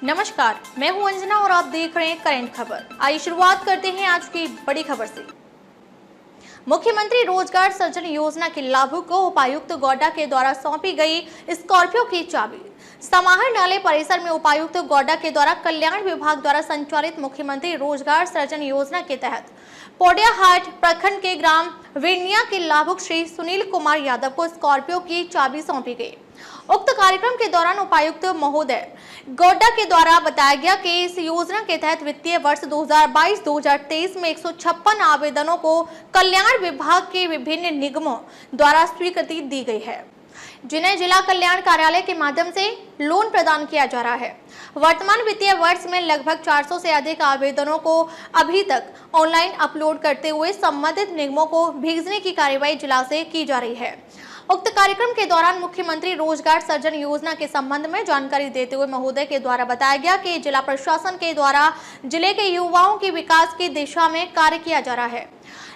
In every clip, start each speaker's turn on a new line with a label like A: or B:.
A: नमस्कार, मैं हूं अंजना और आप देख रहे हैं करंट खबर। आइए शुरुआत करते हैं आज की बड़ी खबर से। मुख्यमंत्री रोजगार सृजन योजना के लाभुक को उपायुक्त गोड्डा के द्वारा सौंपी गई स्कॉर्पियो की चाबी। समाहरणालय परिसर में उपायुक्त गोड्डा के द्वारा कल्याण विभाग द्वारा संचालित मुख्यमंत्री रोजगार सृजन योजना के तहत पोडियाहाट प्रखंड के ग्राम वेनिया के लाभुक श्री सुनील कुमार यादव को स्कॉर्पियो की चाबी सौंपी गई। उक्त कार्यक्रम के दौरान उपायुक्त महोदय गोड्डा के द्वारा बताया गया कि इस योजना के तहत वित्तीय वर्ष 2022-2023 में 156 आवेदनों को कल्याण विभाग के विभिन्न निगमों द्वारा स्वीकृति दी गई है, जिन्हें जिला कल्याण कार्यालय के माध्यम से लोन प्रदान किया जा रहा है। वर्तमान वित्तीय वर्ष में लगभग 400 से अधिक आवेदनों को अभी तक ऑनलाइन अपलोड करते हुए संबंधित निगमों को भेजने की कार्यवाही जिला से की जा रही है। उक्त कार्यक्रम के दौरान मुख्यमंत्री रोजगार सृजन योजना के संबंध में जानकारी देते हुए महोदय के द्वारा बताया गया कि जिला प्रशासन के द्वारा जिले के युवाओं के विकास की दिशा में कार्य किया जा रहा है,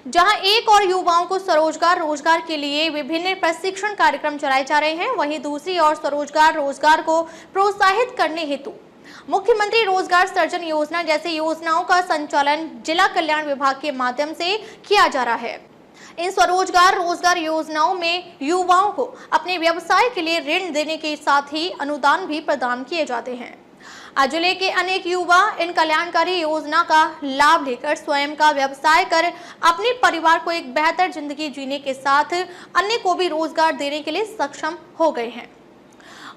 A: जहां एक और युवाओं को रोजगार के लिए विभिन्न प्रशिक्षण कार्यक्रम चलाए जा रहे हैं, वहीं दूसरी ओर रोजगार को प्रोत्साहित करने हेतु मुख्यमंत्री रोजगार सृजन योजना जैसी योजनाओं का संचालन जिला कल्याण विभाग के माध्यम से किया जा रहा है। इन रोजगार योजनाओं में युवाओं को अपने व्यवसाय के लिए ऋण देने के साथ ही अनुदान भी प्रदान किए जाते हैं। आज जिले के अनेक युवा इन कल्याणकारी योजना का लाभ लेकर स्वयं का व्यवसाय कर अपने परिवार को एक बेहतर जिंदगी जीने के साथ अन्य को भी रोजगार देने के लिए सक्षम हो गए हैं।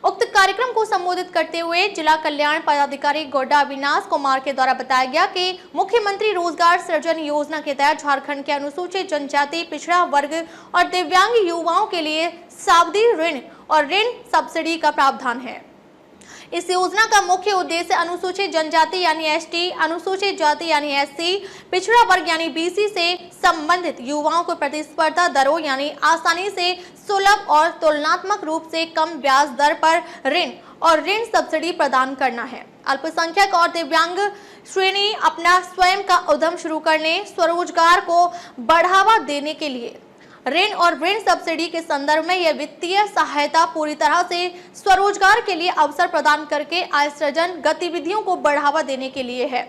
A: उक्त कार्यक्रम को संबोधित करते हुए जिला कल्याण पदाधिकारी गोड्डा अविनाश कुमार के द्वारा बताया गया कि मुख्यमंत्री रोजगार सृजन योजना के तहत झारखंड के अनुसूचित जनजाति, पिछड़ा वर्ग और दिव्यांग युवाओं के लिए सावधि ऋण और ऋण सब्सिडी का प्रावधान है। इस योजना का मुख्य उद्देश्य अनुसूचित जनजाति यानी एसटी, अनुसूचित जाति यानी एससी, पिछड़ा वर्ग यानी बीसी से संबंधित युवाओं को प्रतिस्पर्धा दरों यानी आसानी से सुलभ और तुलनात्मक रूप से कम ब्याज दर पर ऋण और ऋण सब्सिडी प्रदान करना है। अल्पसंख्यक और दिव्यांग श्रेणी अपना स्वयं का उद्यम शुरू करने, स्वरोजगार को बढ़ावा देने के लिए ऋण और ऋण सब्सिडी के संदर्भ में यह वित्तीय सहायता पूरी तरह से स्वरोजगार के लिए अवसर प्रदान करके आय सृजन गतिविधियों को बढ़ावा देने के लिए है,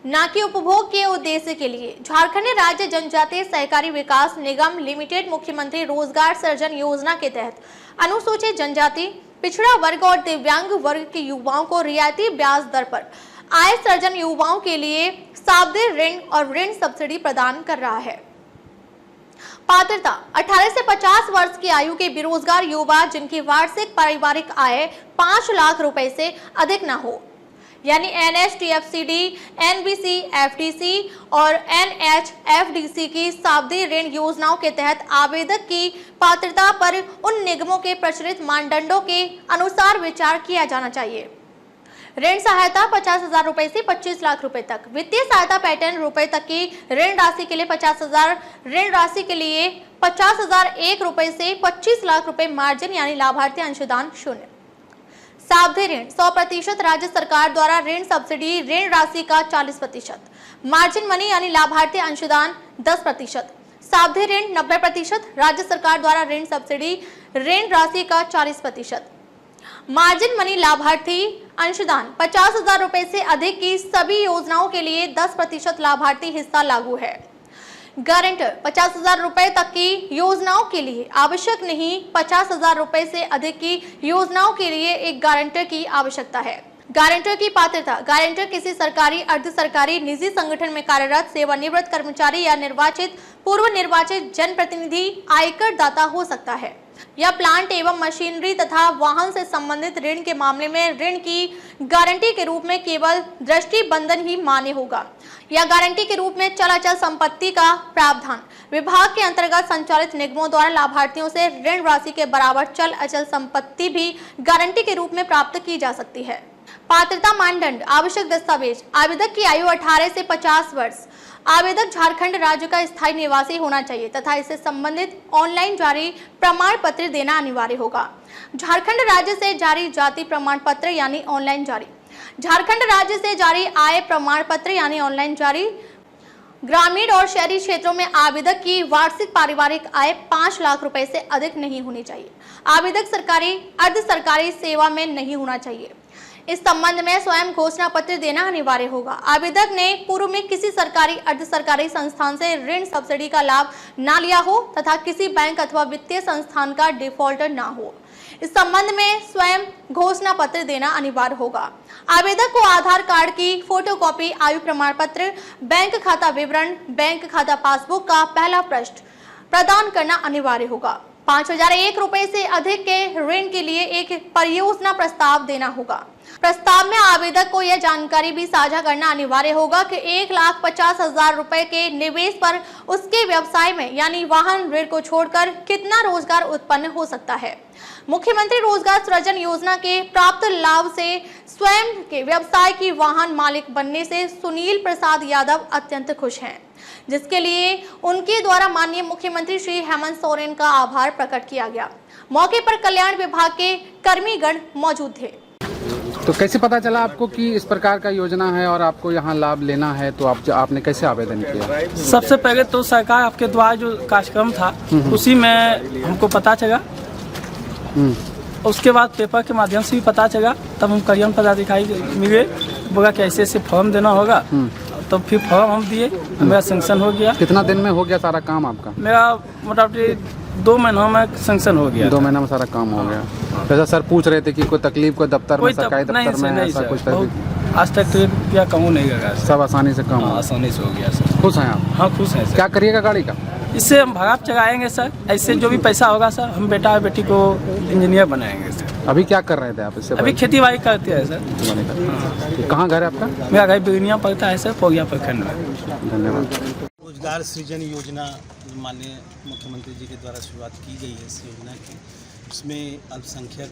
A: न कि उपभोग के उद्देश्य के लिए। झारखंड राज्य जनजातीय सहकारी विकास निगम लिमिटेड मुख्यमंत्री रोजगार सृजन योजना के तहत अनुसूचित जनजाति, पिछड़ा वर्ग और दिव्यांग वर्ग के युवाओं को रियायती ब्याज दर पर आय सृजन युवाओं के लिए सावधि ऋण और ऋण सब्सिडी प्रदान कर रहा है। पात्रता 18 से 50 वर्ष की आयु के बेरोजगार युवा जिनकी वार्षिक पारिवारिक आय 5 लाख रुपए से अधिक न हो, यानी NSTFCD, NBC, FDC और NHFDC की सावधि ऋण योजनाओं के तहत आवेदक की पात्रता पर उन निगमों के प्रचलित मानदंडों के अनुसार विचार किया जाना चाहिए। ऋण सहायता 50,000 रुपए से 25 लाख रुपए तक। वित्तीय सहायता पैटर्न रुपए तक की ऋण राशि के लिए 50,000, ऋण राशि के लिए 50,001 रुपए से 25 लाख रुपए मार्जिन यानी लाभार्थी अंशदान शून्य। सावधि ऋण 100% राज्य सरकार द्वारा ऋण सब्सिडी ऋण राशि का 40%, मार्जिन मनी यानी लाभार्थी अंशदान 10%। सावधि ऋण 90% राज्य सरकार द्वारा ऋण सब्सिडी ऋण राशि का 40%। मार्जिन मनी लाभार्थी अंशदान 50,000 रुपए से अधिक की सभी योजनाओं के लिए 10% लाभार्थी हिस्सा लागू है। गारंटर 50,000 रुपए तक की योजनाओं के लिए आवश्यक नहीं, 50,000 रुपए से अधिक की योजनाओं के लिए एक गारंटर की आवश्यकता है। गारंटर की पात्रता गारंटर किसी सरकारी, अर्ध सरकारी, निजी संगठन में कार्यरत सेवानिवृत्त कर्मचारी या निर्वाचित, पूर्व निर्वाचित जनप्रतिनिधि, आयकर दाता हो सकता है या प्लांट एवं मशीनरी तथा वाहन से संबंधित ऋण के मामले में ऋण की गारंटी के रूप में केवल दृष्टि बंधन ही मान्य होगा या गारंटी के रूप में चल संपत्ति का प्रावधान विभाग के अंतर्गत संचालित निगमों द्वारा लाभार्थियों से ऋण राशि के बराबर चल अचल संपत्ति भी गारंटी के रूप में प्राप्त की जा सकती है। पात्रता मानदंड आवश्यक दस्तावेज आवेदक की आयु 18 से 50 वर्ष, आवेदक झारखंड राज्य का स्थायी निवासी होना चाहिए तथा इससे संबंधित ऑनलाइन जारी प्रमाण पत्र देना अनिवार्य होगा। झारखंड राज्य से जारी जाति प्रमाण पत्र यानी ऑनलाइन जारी, झारखंड राज्य से जारी आय प्रमाण पत्र यानी ऑनलाइन जारी। ग्रामीण और शहरी क्षेत्रों में आवेदक की वार्षिक पारिवारिक आय 5 लाख रुपए से अधिक नहीं होनी चाहिए। आवेदक सरकारी, अर्ध सरकारी सेवा में नहीं होना चाहिए। इस संबंध में स्वयं घोषणा पत्र देना अनिवार्य होगा। आवेदक ने पूर्व में किसी सरकारी अर्ध सरकारी संस्थान से ऋण सब्सिडी का लाभ न लिया हो तथा किसी बैंक अथवा वित्तीय संस्थान का डिफॉल्टर न हो। इस संबंध में स्वयं घोषणा पत्र देना अनिवार्य होगा। आवेदक को आधार कार्ड की फोटोकॉपी, आयु प्रमाण पत्र, बैंक खाता विवरण, बैंक खाता पासबुक का पहला पृष्ठ प्रदान करना अनिवार्य होगा। 5,001 रुपए से अधिक के ऋण के लिए एक परियोजना प्रस्ताव देना होगा। प्रस्ताव में आवेदक को यह जानकारी भी साझा करना अनिवार्य होगा कि 1,50,000 रुपए के निवेश पर उसके व्यवसाय में यानी वाहन ऋण को छोड़कर कितना रोजगार उत्पन्न हो सकता है। मुख्यमंत्री रोजगार सृजन योजना के प्राप्त लाभ से स्वयं के व्यवसाय की वाहन मालिक बनने से सुनील प्रसाद यादव अत्यंत खुश हैं, जिसके लिए उनके द्वारा माननीय मुख्यमंत्री श्री हेमंत सोरेन का आभार प्रकट किया गया। मौके पर कल्याण विभाग के कर्मीगण मौजूद थे।
B: तो कैसे पता चला आपको कि इस प्रकार का योजना है और आपको यहाँ लाभ लेना है, तो आपने कैसे आवेदन किया?
C: सबसे पहले तो सरकार आपके द्वारा जो कार्यक्रम था उसी में हमको पता चला। उसके बाद पेपर के माध्यम से भी पता चला, तब हम कल्याण पदाधिकारी मिले, बोला कि ऐसे ऐसे फॉर्म देना होगा। तो फिर फॉर्म हम दिए, मेरा सैंक्शन हो गया।
B: कितना दिन में हो गया सारा काम आपका?
C: मेरा मोटामोटी 2 महीनों में सैंक्शन हो गया।
B: 2 महीना में सारा काम हो गया। जैसा सर पूछ रहे थे कि कोई तकलीफ कोई दफ्तर में, सरकारी दफ्तर में ऐसा कुछ तकलीफ?
C: आज तक तो क्या कहूँ नहीं लगा,
B: सब आसानी से काम
C: आसानी से हो गया सर।
B: खुश हैं आप?
C: हाँ खुश हैं सर।
B: क्या करिएगा गाड़ी का?
C: इससे हम भाड़ा चलाएंगे सर। ऐसे जो भी पैसा होगा सर, हम बेटा और बेटी को इंजीनियर बनाएंगे सर।
B: अभी क्या कर रहे थे आप इससे?
C: अभी खेती बाड़ी करते हैं सर।
B: तो कहाँ घर है आपका?
C: मेरा घर बिगनिया पड़ता है सर, पोगिया प्रखंड में।
B: धन्यवाद।
D: रोजगार सृजन योजना माननीय मुख्यमंत्री जी के द्वारा शुरुआत की गई है। इस योजना की उसमें अल्पसंख्यक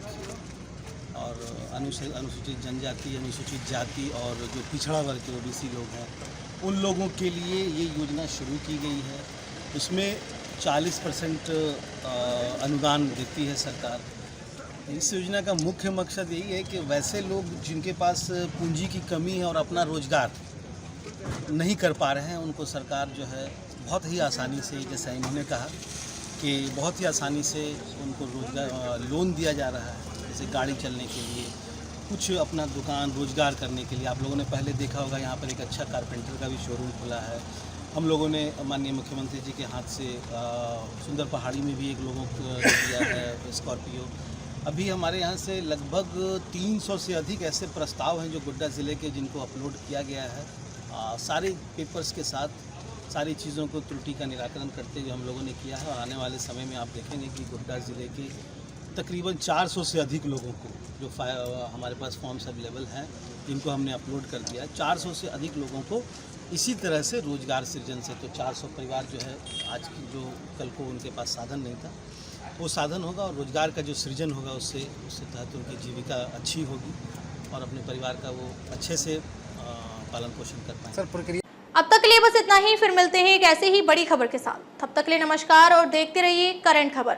D: और अनुसूचित जनजाति, अनुसूचित जाति और जो पिछड़ा वर्ग के ओबीसी लोग हैं, उन लोगों के लिए ये योजना शुरू की गई है। उसमें 40% अनुदान देती है सरकार। इस योजना का मुख्य मकसद यही है कि वैसे लोग जिनके पास पूंजी की कमी है और अपना रोजगार नहीं कर पा रहे हैं, उनको सरकार जो है बहुत ही आसानी से, जैसा इन्होंने कहा कि बहुत ही आसानी से उनको रोजगार लोन दिया जा रहा है। जैसे गाड़ी चलने के लिए, कुछ अपना दुकान रोजगार करने के लिए। आप लोगों ने पहले देखा होगा यहाँ पर एक अच्छा कारपेंटर का भी शोरूम खुला है। हम लोगों ने माननीय मुख्यमंत्री जी के हाथ से सुंदर पहाड़ी में भी एक लोगों को दिया है स्कॉर्पियो। अभी हमारे यहाँ से लगभग 300 से अधिक ऐसे प्रस्ताव हैं जो गोड्डा ज़िले के, जिनको अपलोड किया गया है। सारे पेपर्स के साथ सारी चीज़ों को त्रुटि का निराकरण करते हुए हम लोगों ने किया है। और आने वाले समय में आप देखेंगे कि गोड्डा ज़िले के तकरीबन 400 से अधिक लोगों को, जो हमारे पास फॉर्म्स अवेलेबल हैं, जिनको हमने अपलोड कर दिया, 400 से अधिक लोगों को इसी तरह से रोजगार सृजन से, तो 400 परिवार जो है आज की जो कल को उनके पास साधन नहीं था, वो साधन होगा और रोजगार का जो सृजन होगा उससे तहत उनकी जीविका अच्छी होगी और अपने परिवार का वो अच्छे से पालन पोषण कर पाएंगे।
A: अब तक के लिए बस इतना ही। फिर मिलते हैं एक ऐसे ही बड़ी खबर के साथ। तब तक के लिए नमस्कार और देखते रहिए करंट खबर।